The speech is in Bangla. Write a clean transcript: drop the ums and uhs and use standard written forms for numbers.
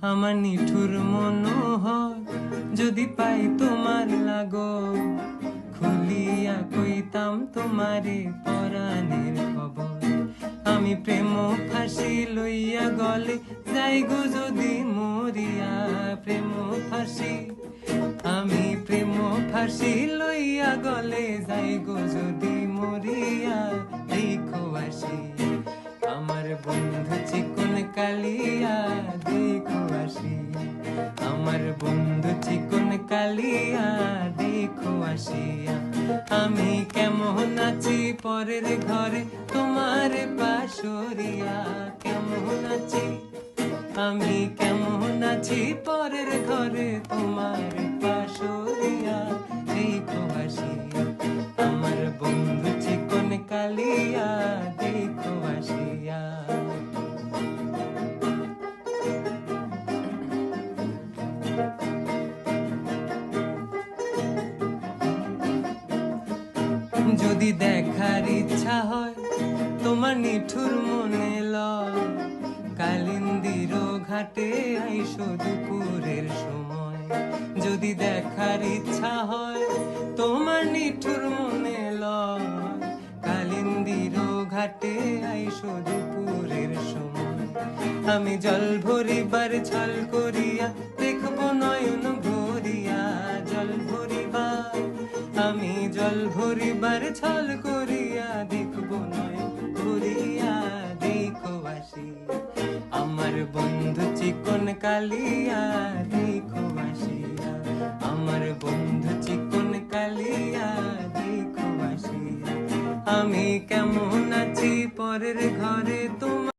আমার নিঠুর মনোহর যদি পাই তোমার লাগো, খুলিয়া কইতাম তোমারে পরাণের খবর। আমি প্রেম ফাঁসি লইয়া গলে যাই গো যদি মরিয়া, প্রেম ফাঁসি আমি প্রেম ফাঁসি লইয়া গলে যাই গো যদি মরিয়া। দেখো আসি আমার বন্ধু চিকন কালিয়া, দেখো আসি আমার বন্ধু চিকন কালিয়া, দেখো আসিয়া। আমি কেমন আছি পরের ঘরে তোমার পাশরিয়া, কেমন আছি আমি কেমন আছি পরের ঘরে তোমার পাশরিয়া। দেখো আসিয়া আমার বন্ধু চিকন কালিয়া, দেখো আসিয়া। যদি দেখার ইচ্ছা হয় তোমার নিঠুর মনে লয়, কালিন্দির ঘাটে আইসো দুপুরের সময়। যদি দেখার ইচ্ছা হয় তোমার নিঠুর মনে লয়, কালিন্দির ঘাটে আইসো দুপুরের সময়। আমি জল ভরিবার ছল করিয়া দেখবো নয়ন ভরিয়া, জল ভরিবার আমি জল ভরিবার ছল করিয়া দেখবো নয়ন ভরিয়া। দেখো আসি আমার বন্ধু চিকন কালিয়া, দেখো আসিয়া আমার বন্ধু চিকন কালিয়া, দেখো আসিয়া। আমি কেমন আছি পরের ঘরে